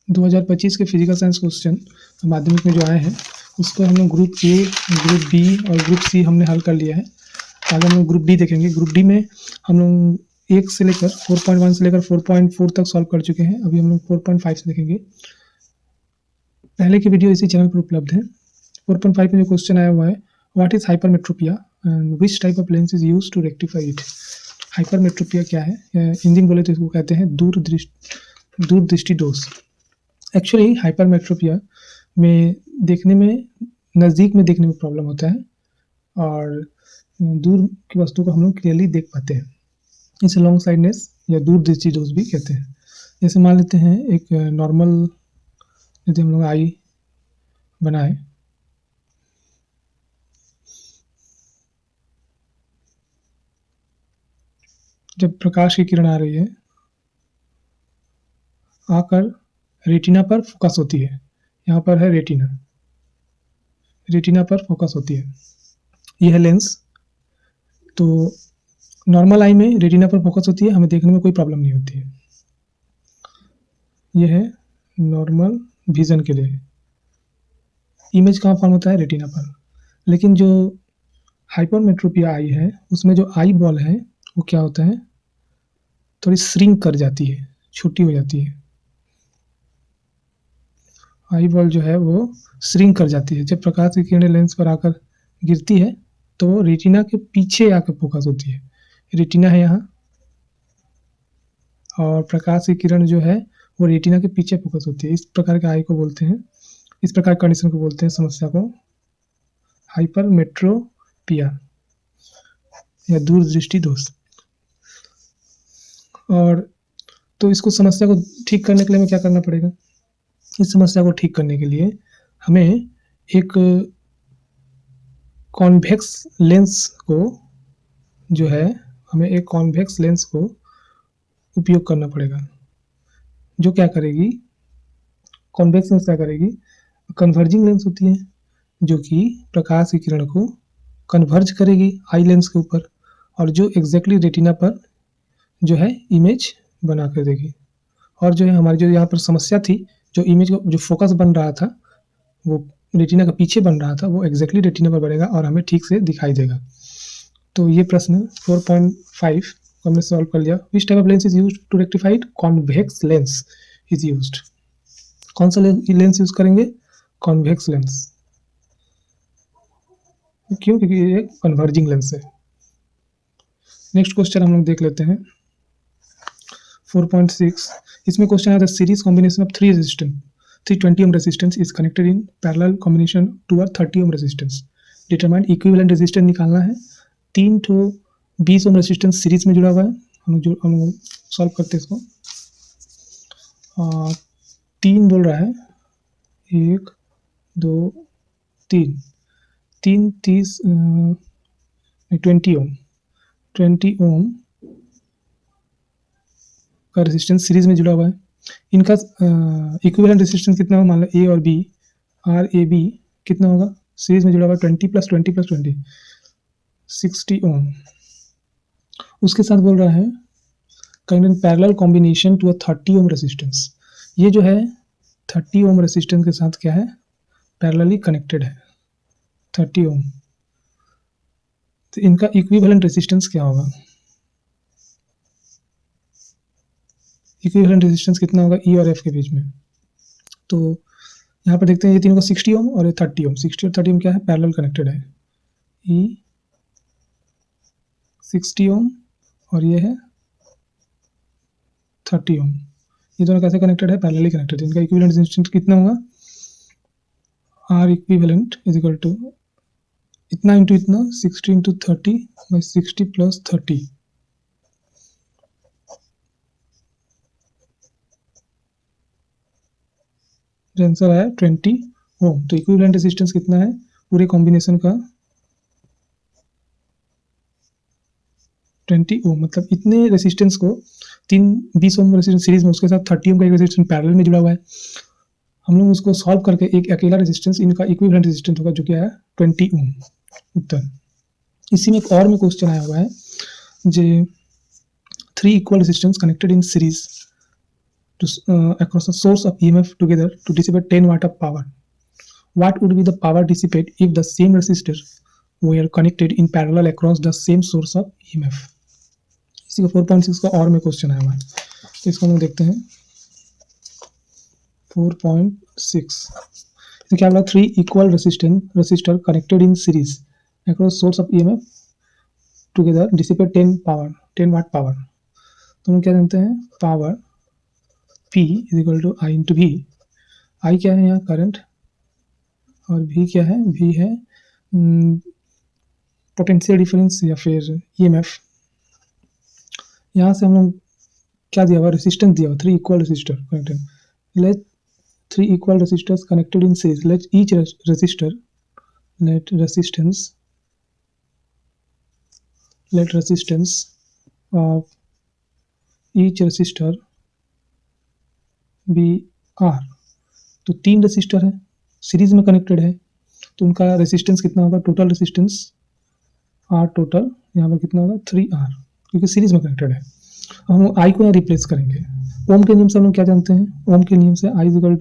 2025 के physical science question माध्यमिक में जो आए हैं उसको हम लोग ग्रुप ए, ग्रुप बी और ग्रुप सी हमने हल कर लिया है। आगे हम लोग ग्रुप डी देखेंगे। ग्रुप डी में हम लोग 1 से लेकर 4.1 से लेकर 4.4 तक सॉल्व कर चुके हैं। अभी हम लोग 4.5 से देखेंगे। पहले की वीडियो इसी चैनल पर उपलब्ध है। 4.5 में जो क्वेश्चन आया हुआ है, what is hypermetropia and which type of lens is use to rectify it. Hypermetropia क्या है? इंग्लिश बोले तो इसको कहते हैं दूरदृष्टि दोष। एक्चुअली हाइपरमेट्रोपिया में देखने में, नज़दीक में देखने में प्रॉब्लम होता है और दूर की वस्तु को हम लोग क्लियरली देख पाते हैं। इसे लॉन्ग साइडनेस या दूरदृष्टि दोष भी कहते हैं। जैसे मान लेते हैं एक नॉर्मल, यदि हम लोग आई बनाए, जब प्रकाश की किरण आ रही है आकर रेटिना पर फोकस होती है। यहाँ पर है रेटिना, रेटिना पर फोकस होती है। यह है लेंस। तो नॉर्मल आई में रेटिना पर फोकस होती है, हमें देखने में कोई प्रॉब्लम नहीं होती है। यह है नॉर्मल विजन के लिए। इमेज कहाँ फॉर्म होता है? रेटिना पर। लेकिन जो हाइपरमेट्रोपिया आई है उसमें जो आई बॉल है वो क्या होता है, थोड़ी श्रिंक कर जाती है, छोटी हो जाती है। आई बॉल जो है वो श्रिंक कर जाती है। जब प्रकाश की किरणें लेंस पर आकर गिरती है तो वो रेटिना के पीछे आकर फोकस होती है। रेटिना है यहाँ और प्रकाश की किरण जो है वो रेटिना के पीछे फोकस होती है। इस प्रकार के आई को बोलते हैं, इस प्रकार कंडीशन को बोलते हैं, समस्या को हाइपरमेट्रोपिया या दूरदृष्टि दोष। और तो इसको, समस्या को ठीक करने के लिए हमें क्या करना पड़ेगा? इस समस्या को ठीक करने के लिए हमें एक कॉन्वेक्स लेंस को जो है, हमें एक कॉन्वेक्स लेंस को उपयोग करना पड़ेगा, जो क्या करेगी, कॉन्वेक्स लेंस क्या करेगी, कन्वर्जिंग लेंस होती है जो कि प्रकाश की किरण को कन्वर्ज करेगी आई लेंस के ऊपर और जो एग्जैक्टली रेटिना पर जो है इमेज बना कर देगी। और जो है हमारी जो यहाँ पर समस्या थी, जो इमेज का जो फोकस बन रहा था वो रेटिना के पीछे बन रहा था, वो एग्जैक्टली रेटिना पर बनेगा और हमें ठीक से दिखाई देगा। तो ये प्रश्न 4.5 को हमने सॉल्व कर लिया। Which type of lens is used to rectify it? Convex lens is used. कौन सा लेंस यूज करेंगे? Convex lens. क्यों? क्योंकि ये कन्वर्जिंग लेंस है। नेक्स्ट क्वेश्चन हम लोग देख लेते हैं 4.6। इसमें क्वेश्चन है the series combination of 3 resistance 320 ohm resistance is connected in parallel combination to a 30 ohm resistance. Determine equivalent resistance निकालना है। 3 ठो 20 ओम रेजिस्टेंस सीरीज में जुड़ा हुआ है। हम लोग सॉल्व करते हैं इसको। 3 बोल रहा है, 1 2 3 3 30 20 ओम 20 ओम का रेजिस्टेंस सीरीज में जुड़ा हुआ है। इनका इक्विवेलेंट रेजिस्टेंस कितना होगा? मान लो ए और बी, आर ए बी कितना होगा? सीरीज में जुड़ा हुआ 20 + 20 + 20 60 ओम। उसके साथ बोल रहा है connected parallel combination to a 30 ohm resistance. ये जो है 30 ओम रेजिस्टेंस के साथ क्या है? पैरेलली कनेक्टेड है 30 ओम। तो इनका इक्विवेलेंट रेजिस्टेंस क्या होगा? इक्विवेलेंट रेजिस्टेंस कितना होगा ई और एफ के बीच में? तो यहाँ पर देखते हैं ये तीनों का 60 ओम और ये 30 ओम। 60 और 30 ओम क्या है? पैरेलल कनेक्टेड है। ई 60 ओम और ये है 30 ओम। ये दोनों कैसे कनेक्टेड है? Parallelly connected. इनका इक्विवेलेंट रेजिस्टेंस कितना होगा? R equivalent is equal to इतना इंटू इतना 60 × 30 / 60 + 30। आंसर आया 20 ओम। तो इक्विवेलेंट रेजिस्टेंस कितना है पूरे कॉम्बिनेशन का? 20 ओम। मतलब इतने रेजिस्टेंस को 20 ओम रेजिस्टेंस सीरीज में, उसके साथ 30 ओम का एक रेजिस्टेंस पैरेलल में जुड़ा हुआ है। हम लोग उसको सॉल्व करके एक अकेला रेजिस्टेंस, इनका इक्विवेलेंट रेजिस्टेंस होगा जो क्या है? 20 ओम। उत्तर। इसी में एक और में क्वेश्चन आया हुआ है जे 3 equal resistance connected in series across the source of EMF together to dissipate 10 watt of power. What would be the power dissipated if the same resistors were connected in parallel across the same source of EMF? इसी का 4.6 का और में question है हमारे, तो इसको हम देखते हैं 4.6। इसमें क्या बोला, 3 equal resistor connected in series across source of EMF together dissipate 10 watt power। तो हम क्या जानते हैं, power P is equal to I into V। I क्या है यहाँ, करंट, और V क्या है, V है पोटेंशियल डिफरेंस या फिर EMF। यहाँ से हम लोग क्या दिया हुआ, रेसिस्टेंस दिया हुआ, 3 equal resistor connected. Let 3 equal resistors connected in series, let each resistor, let resistance of each resistor be R। तो 3 रेसिस्टर है, सीरीज में कनेक्टेड है, तो उनका रेसिस्टेंस कितना होगा, टोटल रेसिस्टेंस R टोटल यहाँ पर कितना होगा, 3R, क्योंकि सीरीज में कनेक्टेड है। हम I को यहाँ रिप्लेस करेंगे। ओम के नियम से हम लोग क्या जानते हैं, ओम के नियम से V is equal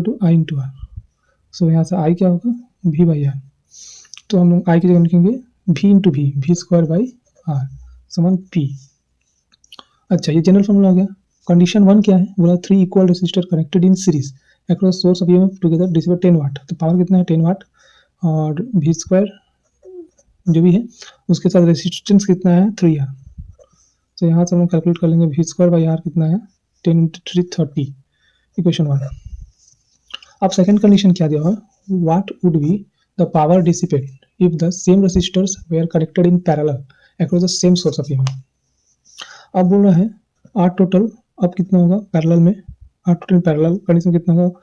to I into R। So यहाँ से I क्या होगा, V बाई R। तो हम लोग I की जगह लिखेंगे V into V square by R समान P। अच्छा, ये जनरल फॉर्मूला हो गया। कंडीशन 1 क्या है, बोला 3 equal resistor connected in series across source of EMF together dissipate 10 वाट। तो पावर कितना है, 10 वाट, और V स्क्वायर जो भी है उसके साथ रेसिस्टेंस कितना है, 3R। तो यहाँ से हम लोग कैलकुलेट कर लेंगे, V स्क्वायर बाई R कितना है, 10 इंटू 3 30, इक्वेशन 1। अब सेकंड कंडीशन क्या दिया हुआ, what would be the power dissipate if the same resistors were connected in parallel across the same source of EMF। अब बोल रहा है R टोटल, अब कितना होगा पैरेलल में, R टोटल पैरेलल कंडीशन कितना होगा,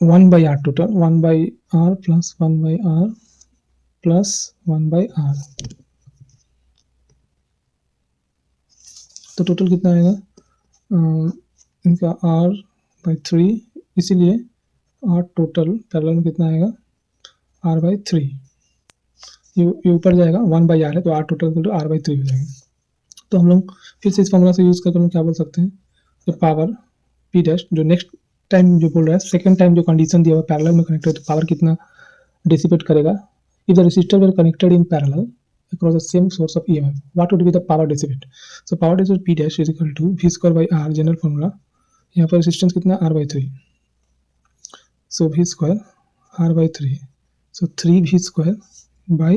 1 by R total, 1 by R plus 1 by R plus 1 by R। तो टोटल कितना आएगा, इनका R बाई 3, इसीलिए R टोटल पैरेलल में कितना आएगा, R बाई 3। ये ऊपर जाएगा, 1 बाई R है, तो R टोटल तो R बाई 3 हो जाएगा। तो हम लोग फिर से इस फॉर्मूला से यूज़ करके हम क्या बोल सकते हैं, जो पावर P डैश, जो नेक्स्ट टाइम जो बोल रहा है, सेकेंड टाइम जो कंडीशन दिया हुआ पैरेलल में कनेक्टेड, तो पावर कितना डिसिपेट करेगा, if the resistor were connected in parallel across the same source of EMF, what would be the power dissipate? So power dissipate P dash is equal to V square by R, general formula. यहाँ पर resistance कितना, R by 3, so V square R by 3, so 3V square by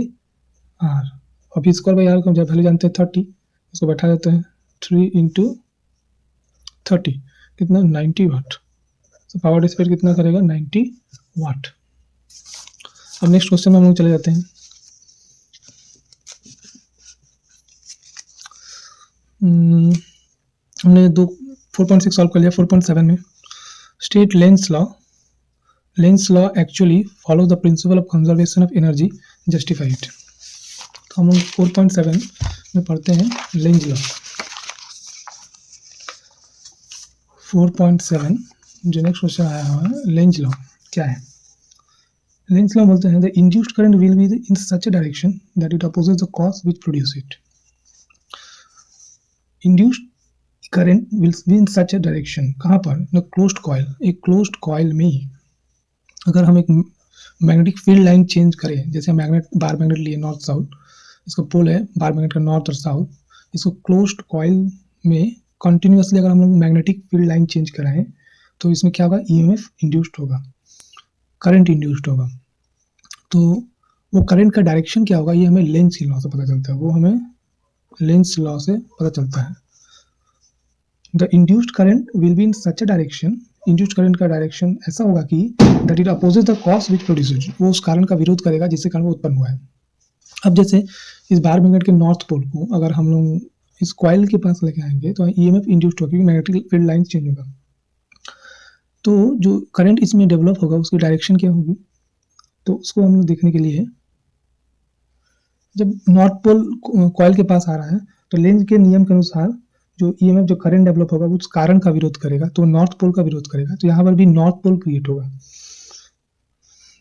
R। और V square by R को जब value जानते हैं 30, इसको बैठा देते हैं 3 इंटू 30, कितना 90 वाट। so पावर डिसिपेट कितना करेगा, 90 वाट। अब नेक्स्ट क्वेश्चन में हम लोग चले जाते हैं। हमने 4.6 सॉल्व कर लिया। 4.7 में state Lenz law actually follow the principle of conservation of energy, justify it. तो हम लोग 4.7 में पढ़ते हैं लेंज लॉ। 4.7 जो नेक्स्ट क्वेश्चन आया हुआ है, लेंज लॉ क्या है। लेंज लॉ बोलते हैं the induced current will be in such A direction that it opposes the cause which produce it. Induced current will be in such A direction, कहाँ पर, the closed coil. एक closed coil में ही अगर हम एक magnetic field line change करें, जैसे bar magnet लिए नॉर्थ साउथ, इसका पोल है बार मैग्नेट का नॉर्थ और साउथ, इसको क्लोज्ड कॉइल में कंटिन्यूसली अगर हम लोग मैग्नेटिक फील्ड लाइन चेंज कराएं तो इसमें क्या होगा, EMF इंड्यूस्ड होगा, करंट इंड्यूस्ड होगा। तो वो करंट का डायरेक्शन क्या होगा, ये हमें लेंज लॉ से पता चलता है, वो हमें लेंज लॉ से पता चलता है। The induced current will be in such A direction, induced current का डायरेक्शन ऐसा होगा कि that it opposes the cause which produces, वो उस कारण का विरोध करेगा जिससे कारण वो उत्पन्न हुआ है। अब जैसे इस बार मैग्नेट के नॉर्थ पोल को अगर हम लोग इस कॉइल के पास लेके आएंगे तो EMF इंड्यूस्ड होगा, क्योंकि मैग्नेटिक फील्ड लाइन चेंज होगा। तो जो करंट इसमें डेवलप होगा उसकी डायरेक्शन क्या होगी, तो उसको हम लोग देखने के लिए, जब नॉर्थ पोल कॉइल के पास आ रहा है तो लेंज के नियम के अनुसार जो EMF जो करंट डेवलप होगा उस कारण का विरोध करेगा, तो नॉर्थ पोल का विरोध करेगा। तो यहाँ पर भी नॉर्थ पोल क्रिएट होगा,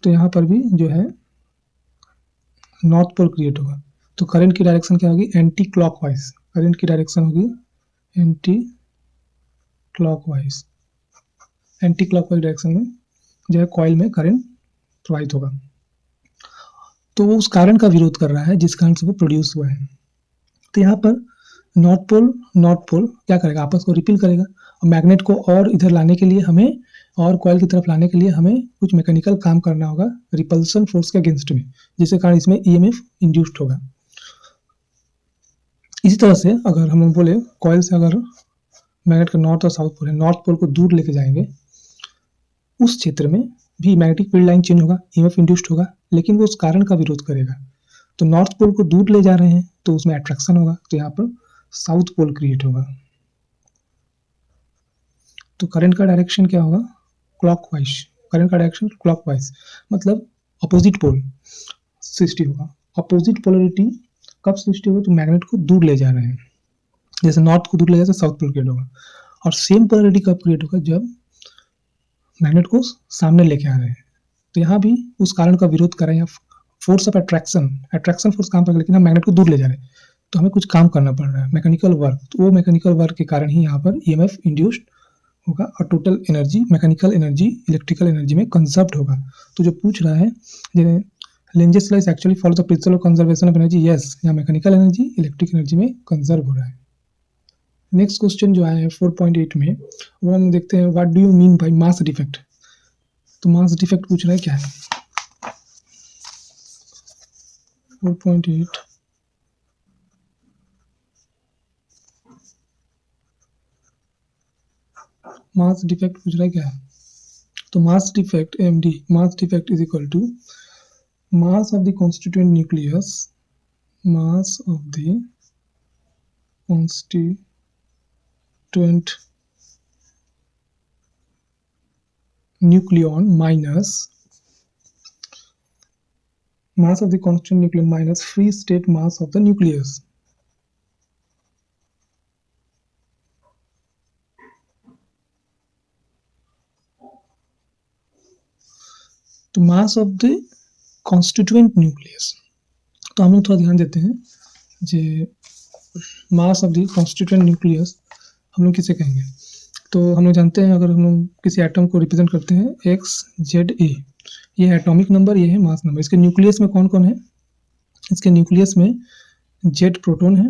तो यहाँ पर भी जो है नॉर्थ पोल क्रिएट होगा। तो करंट की डायरेक्शन क्या होगी, एंटी क्लॉकवाइज, करंट की डायरेक्शन होगी anti clockwise, anti clockwise direction में जो है कॉइल में करंट प्रवाहित होगा। तो वो उस कारण का विरोध कर रहा है जिस कारण से वो प्रोड्यूस हुआ है। तो यहाँ पर नॉर्थ पोल क्या करेगा, आपस को रिपील करेगा और मैग्नेट को और इधर लाने के लिए हमें, और कॉइल की तरफ लाने के लिए हमें कुछ मैकेनिकल काम करना होगा रिपल्सन फोर्स के अगेंस्ट में, जिसके कारण इसमें ईएमएफ इंड्यूस्ड होगा। इसी तरह से अगर हम लोग बोले कॉइल से अगर मैग्नेट का नॉर्थ और साउथ पोल है, नॉर्थ पोल को दूर लेके जाएंगे, उस क्षेत्र में भी मैग्नेटिक फील्ड लाइन चेंज होगा, ईएमएफ इंड्यूस्ड होगा, लेकिन वो उस कारण का विरोध करेगा। तो नॉर्थ पोल को दूर ले जा रहे हैं तो उसमें अट्रैक्शन होगा, तो यहाँ पर साउथ पोल क्रिएट होगा। तो करंट का डायरेक्शन क्या होगा, क्लॉकवाइज। करंट का डायरेक्शन क्लॉकवाइज मतलब अपोजिट पोल सृष्टि होगा। अपोजिट पोलरिटी कब सृष्टि होगा, तो मैग्नेट को दूर ले जा रहे हैं, जैसे नॉर्थ को दूर ले जाए तो साउथ पोल क्रिएट होगा। और सेम पोलरिटी कब क्रिएट होगा, जब मैग्नेट को सामने लेके आ रहे हैं। तो यहाँ भी उस कारण का विरोध कर रहे हैं, फोर्स ऑफ अट्रैक्शन फोर्स काम कर रहा है, लेकिन हम मैग्नेट को दूर ले जा रहे हैं, तो हमें कुछ काम करना पड़ रहा है, मैकेनिकल वर्क। तो वो मैकेनिकल वर्क के कारण ही यहाँ पर ईएमएफ इंड्यूस्ड होगा और total energy, mechanical energy electrical energy में कंजर्व्ड होगा। तो जो पूछ रहा है Lenz's law actually follow the principle of conservation of energy, yes, यहाँ मैकेनिकल एनर्जी इलेक्ट्रिक एनर्जी में कंजर्व हो रहा है। नेक्स्ट क्वेश्चन जो आया है 4.8 में, वो हम देखते हैं, what do you mean by mass defect. तो मास डिफेक्ट पूछ रहा है क्या है 4.8। मास डिफेक्ट पूछ रहा है क्या है, तो mass defect MD, mass defect is equal to mass of the constituent nucleus, mass of the constituent nucleon minus mass of the constant nucleon minus free state mass of the nucleus. तो mass of the constituent nucleus, तो हम लोग थोड़ा ध्यान देते हैं जे mass of the constituent nucleus हम लोग किसे कहेंगे। तो हम लोग जानते हैं, अगर हम लोग किसी एटम को रिप्रेजेंट करते हैं एक्स जेड ए, ये है एटॉमिक नंबर, ये है मास नंबर। इसके न्यूक्लियस में कौन कौन है, इसके न्यूक्लियस में जेड प्रोटॉन है,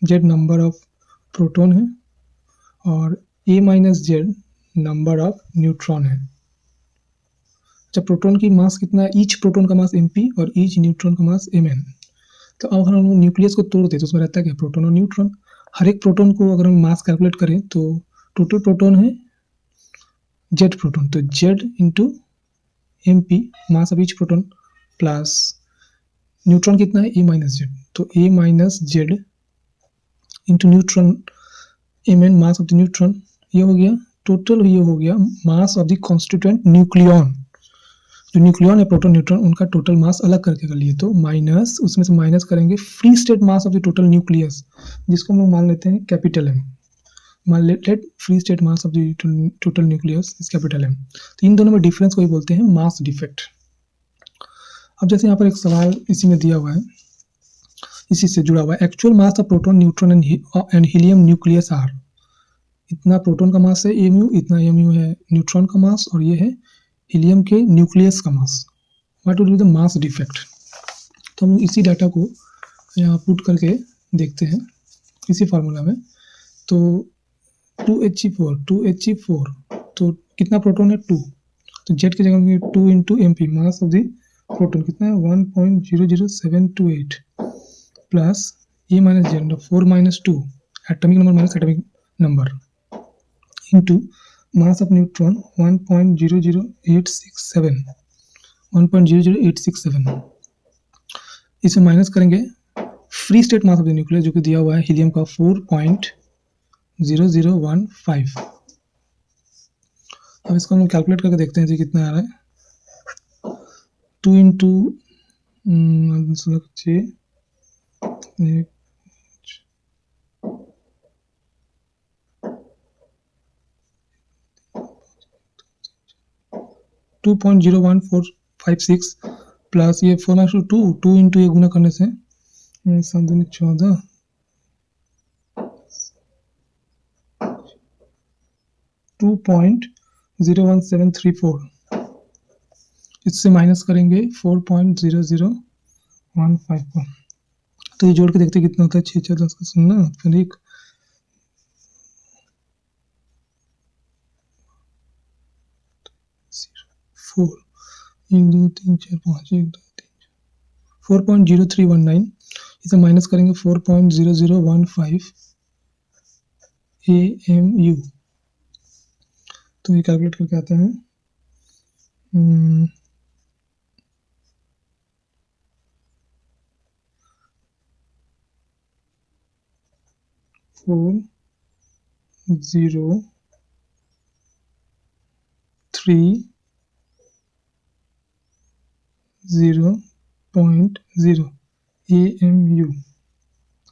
जेड नंबर ऑफ प्रोटॉन है, और A minus Z number of neutron है। जब प्रोटॉन की मास कितना है, ईच प्रोटॉन का मास mp और ईच न्यूट्रॉन का मास mn। तो अब अगर हम न्यूक्लियस को तोड़ दें तो उसमें रहता है क्या, प्रोटॉन और न्यूट्रॉन। हर एक प्रोटॉन को अगर हम मास कैलकुलेट करें तो टोटल प्रोटॉन है जेड प्रोटॉन, तो Z into mp mass of each proton plus neutron कितना है, ए माइनस जेड, तो A minus Z into neutron mn mass of the neutron. ये हो गया टोटल, ये हो गया mass of the constituent nucleon. जो न्यूक्लियन है प्रोटॉन न्यूट्रॉन, उनका टोटल मास अलग करके कर लिए, तो माइनस, उसमें से माइनस करेंगे free state mass of the total nucleus, जिसको हम लोग मान लेते हैं कैपिटल एम। मान let free state mass of the total nucleus is capital M. तो इन दोनों में डिफरेंस को ही बोलते हैं मास डिफेक्ट। अब जैसे यहाँ पर एक सवाल इसी में दिया हुआ है, इसी से जुड़ा हुआ है, actual mass of proton neutron and helium nucleus are. इतना प्रोटॉन का मास है एmu, इतना mu है न्यूट्रॉन का मास, और ये है हीलियम के न्यूक्लियस का mass. What will be the mass defect. तो हम इसी डाटा को यहाँ पुट करके देखते हैं इसी फार्मूला में। तो 2He4 तो कितना प्रोटॉन है 2, तो जेड की जगह 2 into mp mass of the proton कितना है 1.00728 plus A minus Z 4 minus 2 atomic number minus atomic number into mass of neutron 1.00867 इसे माइनस करेंगे free state mass of the nucleus जो कि दिया हुआ है हीलियम का 4.0015। अब इसको हम कैलकुलेट करके देखते हैं जी कितना आ रहा है। 2 इंटू 2.01456 प्लस ये 4/2 इंटू ये गुना करने से 7×14 2.01734, इससे माइनस करेंगे 4.00154, तो ये जोड़ के देखते कितना होता है, 6 4 10 का 0, फिर 1 4 1 2 3 4 5 1 2 3 4.0319, इसे माइनस करेंगे 4.0015 AMU, तो ये कैलकुलेट करके आते हैं 403.0 AMU,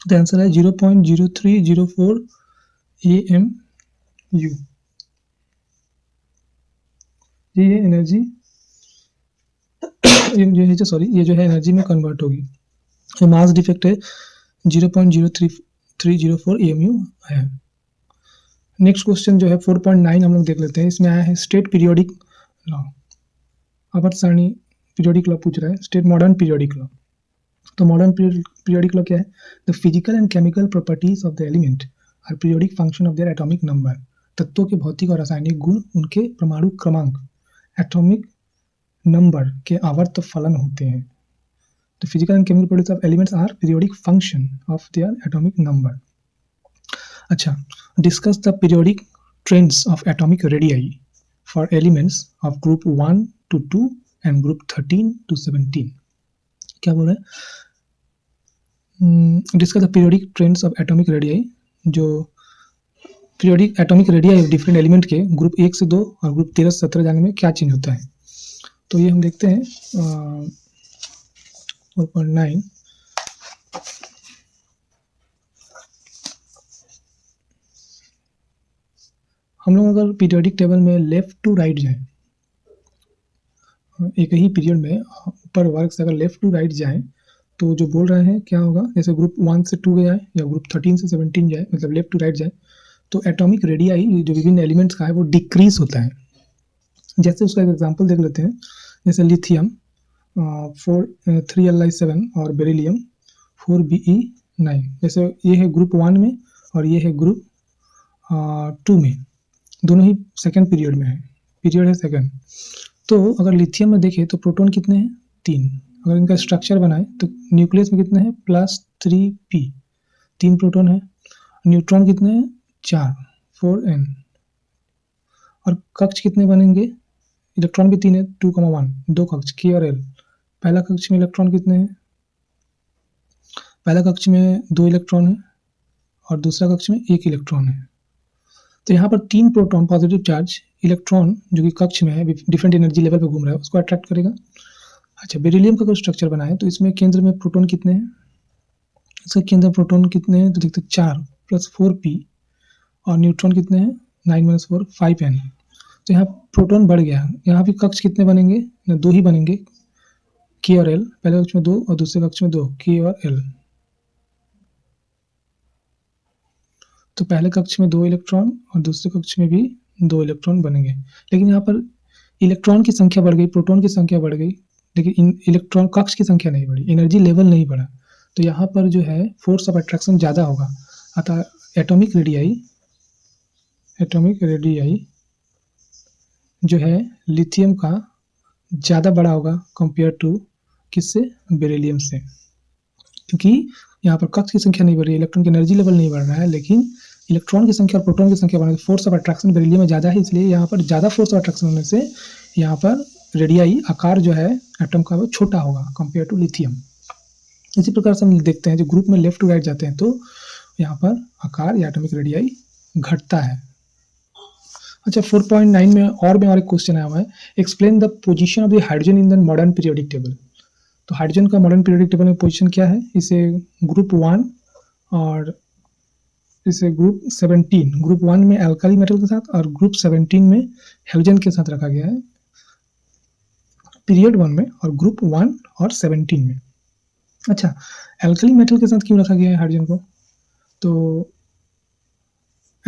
तो आंसर है 0.0304 AMU। ये एनर्जी ये जो है एनर्जी में कन्वर्ट होगी। ये मास डिफेक्ट है 0.03304 AMU है। नेक्स्ट क्वेश्चन जो है 4.9 हम लोग देख लेते हैं। इसमें आया है स्टेट पीरियोडिक लॉ, आवर्त सारणी पीरियोडिक लॉ पूछ रहा है, स्टेट मॉडर्न पीरियोडिक लॉ। तो मॉडर्न पीरियोडिक लॉ क्या है? The physical and chemical properties of the element are periodic function of their atomic number. तत्वों के भौतिक और रासायनिक गुण उनके परमाणु क्रमांक एटॉमिक नंबर के आवर्त फलन होते हैं। The physical and chemical properties of elements are periodic function of their atomic number. अच्छा, discuss the periodic trends of atomic radii for elements of group 1 to 2 and group 13 to 17। क्या बोल रहे हैं? Discuss the periodic trends of atomic radii, जो periodic atomic radii different element के group 1 से 2 और group 13 से 17 जाने में क्या चेंज होता है। तो ये हम देखते हैं 4.9। हम लोग अगर पीरियोडिक टेबल में लेफ्ट टू राइट जाएं, एक ही पीरियड में ऊपर वर्ग से अगर लेफ्ट टू राइट जाएं, तो जो बोल रहे हैं क्या होगा, जैसे ग्रुप 1 से 2 जाए या ग्रुप 13 से 17 जाए, मतलब लेफ्ट टू राइट जाए, तो एटॉमिक रेडियाई जो विभिन्न एलिमेंट्स का है वो डिक्रीज होता है। जैसे उसका एक एग्जांपल देख लेते हैं, जैसे लिथियम 3Li7 और बेरिलियम 4Be9। जैसे ये है ग्रुप 1 में और ये है ग्रुप 2 में, दोनों ही सेकेंड पीरियड में है, पीरियड है सेकेंड। तो अगर लिथियम में देखें तो प्रोटॉन कितने हैं? 3। अगर इनका स्ट्रक्चर बनाए तो न्यूक्लियस में कितने हैं? +3p, 3 प्रोटॉन है। न्यूट्रॉन कितने हैं? 4, 4n। और कक्ष कितने बनेंगे? इलेक्ट्रॉन भी 3 है, 2,1, 2 कक्ष k और l। पहला कक्ष में इलेक्ट्रॉन कितने हैं? पहला कक्ष में 2 इलेक्ट्रॉन है और दूसरा कक्ष में 1 इलेक्ट्रॉन है। तो यहाँ पर 3 प्रोटॉन पॉजिटिव चार्ज इलेक्ट्रॉन जो कि कक्ष में है, डिफरेंट एनर्जी लेवल पे घूम रहा है, उसको अट्रैक्ट करेगा। अच्छा, बेरिलियम का कोई स्ट्रक्चर बनाए तो इसमें केंद्र में प्रोटॉन कितने हैं? इसके केंद्र प्रोटॉन कितने हैं? तो देखते 4 + 4p, और न्यूट्रॉन कितने हैं? 9 - 4 5n। तो यहाँ प्रोटॉन बढ़ गया। यहाँ भी कक्ष कितने बनेंगे? 2 ही बनेंगे, k और l। पहले कक्ष में 2 और दूसरे कक्ष में 2, k और l। तो पहले कक्ष में 2 इलेक्ट्रॉन और दूसरे कक्ष में भी 2 इलेक्ट्रॉन बनेंगे। लेकिन यहाँ पर इलेक्ट्रॉन की संख्या बढ़ गई, प्रोटॉन की संख्या बढ़ गई, लेकिन इलेक्ट्रॉन कक्ष की संख्या नहीं बढ़ी, एनर्जी लेवल नहीं बढ़ा। तो यहाँ पर जो है फोर्स ऑफ अट्रैक्शन ज़्यादा होगा। अतः एटॉमिक रेडियाई जो है लिथियम का ज़्यादा बड़ा होगा कंपेयर टू किससे? बेरिलियम से, क्योंकि यहाँ पर कक्ष की संख्या नहीं बढ़ रही, इलेक्ट्रॉन की एनर्जी लेवल नहीं बढ़ रहा है, लेकिन इलेक्ट्रॉन की संख्या और प्रोटॉन की संख्या बढ़ने से फोर्स ऑफ अट्रैक्शन बेरिलियम में ज़्यादा है, इसलिए यहाँ पर ज़्यादा फोर्स ऑफ अट्रैक्शन होने से यहाँ पर रेडियाई आकार जो है एटम का वो छोटा होगा कंपेयर टू लिथियम। इसी प्रकार से हम देखते हैं जो ग्रुप में लेफ्ट टू राइट जाते हैं तो यहाँ पर आकार या एटॉमिक रेडियाई घटता है। अच्छा, 4.9 में और एक क्वेश्चन आया हुआ है, explain the position of the hydrogen in the modern periodic table. तो हाइड्रोजन का मॉडर्न पीरियोडिक टेबल में पोजीशन क्या है? इसे ग्रुप 1 और इसे ग्रुप 17, ग्रुप 1 में एल्काली मेटल के साथ और ग्रुप 17 में हेलोजन के साथ रखा गया है पीरियड 1 में, और ग्रुप 1 और 17 में। अच्छा, एल्काली मेटल के साथ क्यों रखा गया है हाइड्रोजन को? तो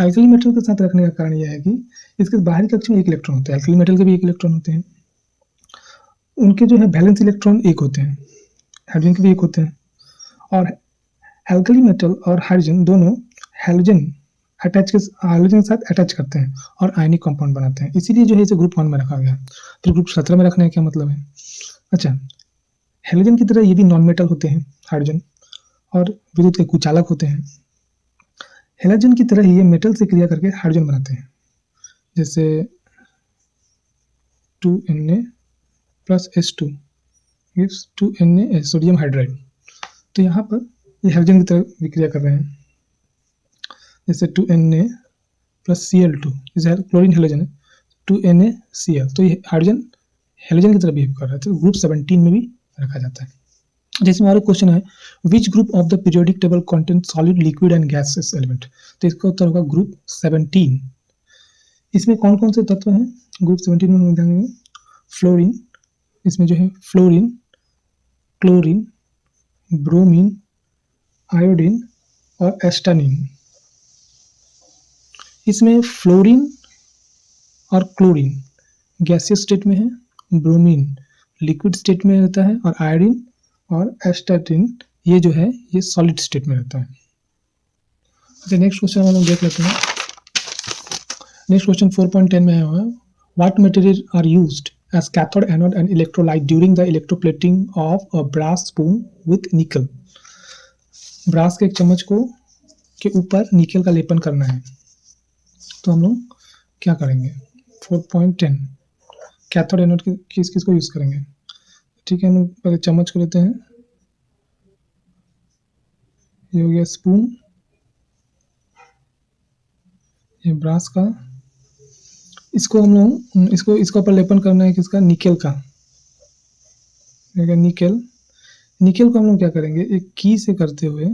अल्कली मेटल के साथ रखने का कारण यह है कि इसके बाहरी कक्ष में एक इलेक्ट्रॉन होता है, अल्कली मेटल के भी एक इलेक्ट्रॉन होते हैं, उनके जो है वैलेंस इलेक्ट्रॉन एक होते हैं, हाइड्रोजन के भी एक होते हैं, और अल्कली मेटल और हाइड्रोजन दोनों हाइड्रोजन के साथ अटैच करते हैं और आयनिक कंपाउंड बनाते हैं, इसीलिए जो है इसे ग्रुप 1 में रखा गया। तो ग्रुप 17 में रखने का क्या मतलब है? अच्छा, हाइड्रोजन की तरह ये भी नॉन मेटल होते हैं हाइड्रोजन, और विद्युत के कुचालक होते हैं। हेलोजन की तरह ही ये मेटल से क्रिया करके हाइड्रोजन बनाते हैं, जैसे 2Na plus H2 gives 2Na sodium hydride. तो यहाँ पर ये हाइड्रोजन की तरह विक्रिया कर रहे हैं, जैसे 2Na प्लस Cl2, जैसे क्लोरीन हेलोजन है 2NaCl, तो ये हाइड्रोजन हेलोजन की तरह बिहेव कर रहा है, तो ग्रुप 17 में भी रखा जाता है। जैसे हमारा क्वेश्चन है which group of the periodic table contain solid liquid and gases element, तो इसका उत्तर होगा ग्रुप 17। इसमें कौन कौन से तत्व हैं ग्रुप 17 में? हम जानेंगे फ्लोरीन, इसमें जो है फ्लोरीन, क्लोरीन, ब्रोमीन, आयोडीन और एस्टानिन। इसमें फ्लोरीन और क्लोरीन गैसियस स्टेट में है, ब्रोमीन लिक्विड स्टेट में रहता है, और आयोडीन और एस्टाटिन ये जो है ये सॉलिड स्टेट में रहता है। अच्छा, नेक्स्ट क्वेश्चन हम लोग देख लेते हैं। नेक्स्ट क्वेश्चन 4.10 में है what material are used as cathode, anode and electrolyte during the electroplating of a brass spoon with nickel. Brass के एक चम्मच को के ऊपर निकल का लेपन करना है, तो हम लोग क्या करेंगे? 4.10 कैथोड एनोड किस किस को यूज करेंगे? ठीक है, हम लोग पहले चम्मच को लेते हैं, ये हो गया स्पून, ये ब्रास का, इसको हम लोग इसको ऊपर लेपन करना है किसका? निकेल का। निकेल को हम लोग क्या करेंगे? एक की से करते हुए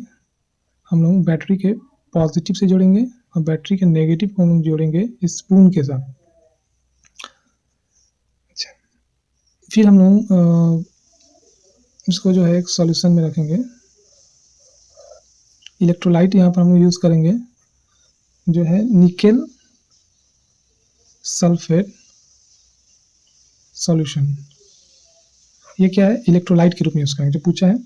हम लोग बैटरी के पॉजिटिव से जोड़ेंगे और बैटरी के नेगेटिव को हम लोग जोड़ेंगे इस स्पून के साथ। अच्छा, फिर हम लोग इसको जो है एक सॉल्यूशन में रखेंगे। इलेक्ट्रोलाइट यहाँ पर हम लोग यूज करेंगे जो है निकेल सल्फेट सॉल्यूशन। ये क्या है? इलेक्ट्रोलाइट के रूप में यूज करेंगे, जो पूछा है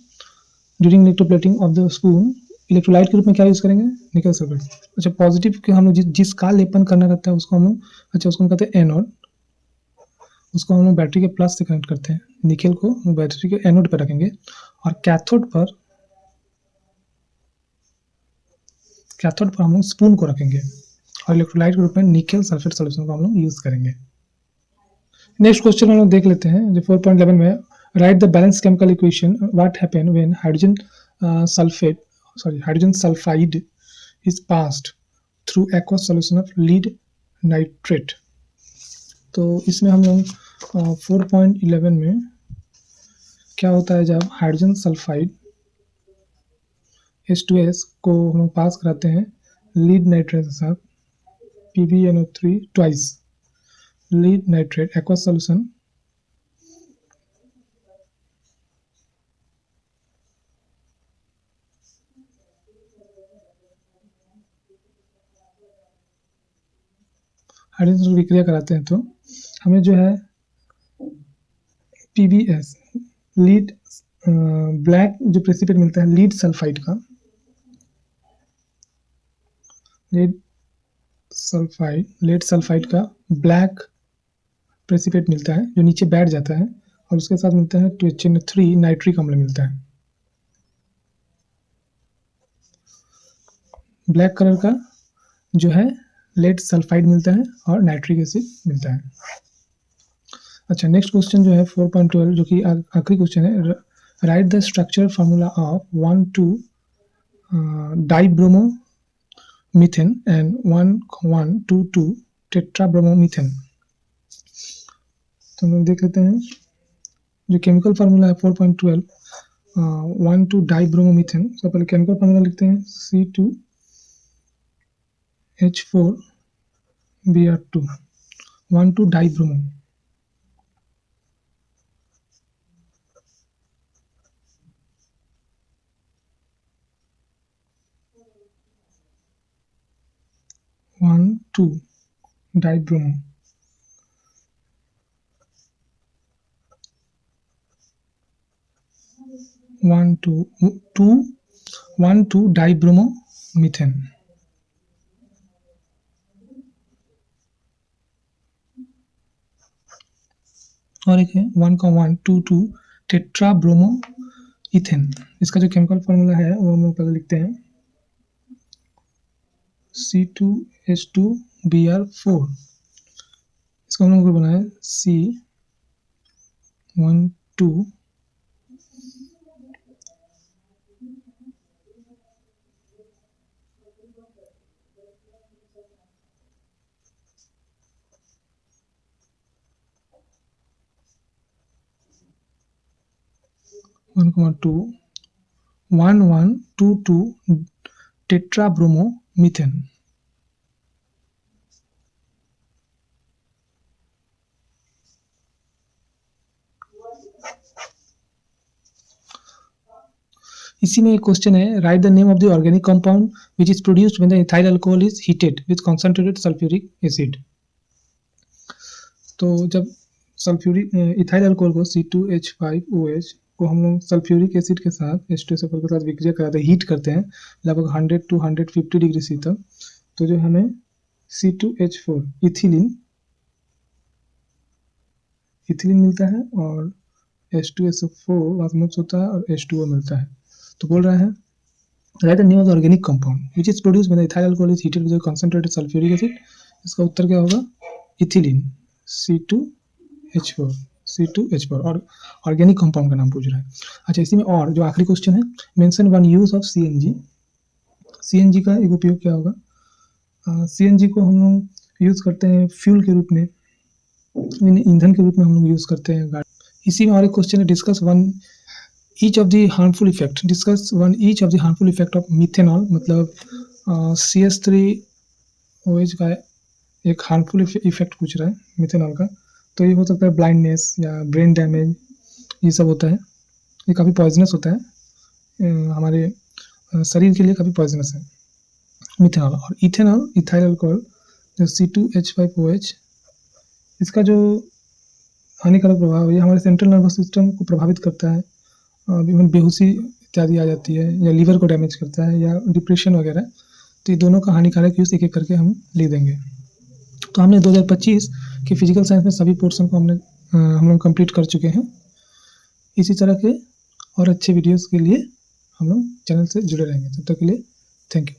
during electroplating of the spoon, electrolyte के रूप में क्या यूज करेंगे? Nickel sulphate. अच्छा, पॉजिटिव के हम लोग जिसका लेपन करना रहता है उसको हम लोग, अच्छा उसको हम कहते हैं एनोड, उसको हम लोग बैटरी के प्लस से कनेक्ट करते हैं, निकेल को बैटरी के एनोड पर रखेंगे, और कैथोड पर हम लोग स्पून को रखेंगे, और इलेक्ट्रोलाइट के रूप में निकेल सल्फेट सॉल्यूशन को हम लोग यूज करेंगे। नेक्स्ट क्वेश्चन हम लोग देख लेते हैं जो 4.11 में, right the balance chemical equation what happen when hydrogen sulphide is passed through aqueous solution of lead nitrate. तो इसमें हम लोग 4.11 में क्या होता है, जब हाइड्रोजन सल्फाइड H2S को हम लोग पास कराते हैं लीड नाइट्रेट के साथ, PbNO3 twice lead nitrate aqueous solution, hydrogen विक्रिया कराते हैं, तो हमें जो है PbS लीड ब्लैक जो प्रेसिपिटेट मिलता है लीड सल्फाइड का ब्लैक प्रेसिपिटेट मिलता है जो नीचे बैठ जाता है, और उसके साथ मिलता है 2HNO3 नाइट्रिक अम्ल मिलता है। ब्लैक कलर का जो है लेड सल्फाइड मिलता है और नाइट्रिक एसिड मिलता है। अच्छा, नेक्स्ट क्वेश्चन जो है 4.12 जो कि आखिरी क्वेश्चन है, right the structure formula of 1,2 dibromo methane and 1,1,2,2 टेट्राब्रोमोमीथेन। तो हम लोग देख लेते हैं जो केमिकल फार्मूला है 4.12 1,2 डाइब्रोमोमीथेन। तो पहले केमिकल फार्मूला लिखते हैं C2H4Br2 1,2 dibromo. 1,2 dibromo, 1,2 dibromo methane. और एक है 1,122 टेट्राब्रोमो इथेन। इसका जो केमिकल फॉर्मूला है वो हम लोग पहले लिखते हैं, C2H2Br4। इसको हम लोग को बनाया C12 1122 टेट्राब्रोमो मीथेन। इसी में एक क्वेश्चन है, right the name of the organic compound which is produced when the ethyl alcohol is heated with concentrated sulphuric acid. तो जब सल्फ्यूरिक इथाइल अल्कोहल को C2H5OH को हम लोग सल्फ्यूरिक एसिड के साथ H2SO4 के साथ विक्रिया कराते हैं, हीट करते हैं लगभग 100 to 150 डिग्री सी तक, तो जो हमें C2H4 इथिलीन मिलता है और H2SO4 वास्मुक्स होता है और H2O मिलता है। तो बोल रहा है right the name of the organic compound which is produced when the ethyl alcohol is heated with concentrated sulphuric acid. इसका उत्तर क्या होगा? इथिलीन, C2H4 और ऑर्गेनिक कंपाउंड का नाम पूछ रहा है। अच्छा, इसी में और जो आखिरी क्वेश्चन है, mention one use of CNG। CNG का एक उपयोग क्या होगा? CNG को हम लोग यूज़ करते हैं फ्यूल के रूप में, ईंधन के रूप में हम लोग यूज़ करते हैं गाड़ी। इसी में और एक क्वेश्चन है, discuss one each of the harmful effect of methanol. मतलब CH3OH का एक हार्मफुल इफेक्ट पूछ रहा है मिथेनॉल का। तो ये हो सकता है ब्लाइंडनेस या ब्रेन डैमेज, ये सब होता है। ये काफ़ी पॉइजनस होता है, हमारे शरीर के लिए काफ़ी पॉइजनस है मिथेनॉल। और इथेनॉल, इथाइल अल्कोहल जो C2H5OH, इसका जो हानिकारक प्रभाव है, ये हमारे सेंट्रल नर्वस सिस्टम को प्रभावित करता है, बेहोशी इत्यादि आ जाती है, या लीवर को डैमेज करता है, या डिप्रेशन वगैरह। तो ये दोनों का हानिकारक यूज़ एक एक करके हम लिख देंगे। तो हमने 2025 के फिजिकल साइंस में सभी पोर्शन को हम लोग कंप्लीट कर चुके हैं। इसी तरह के और अच्छे वीडियोस के लिए हम लोग चैनल से जुड़े रहेंगे। तब तक के लिए थैंक यू।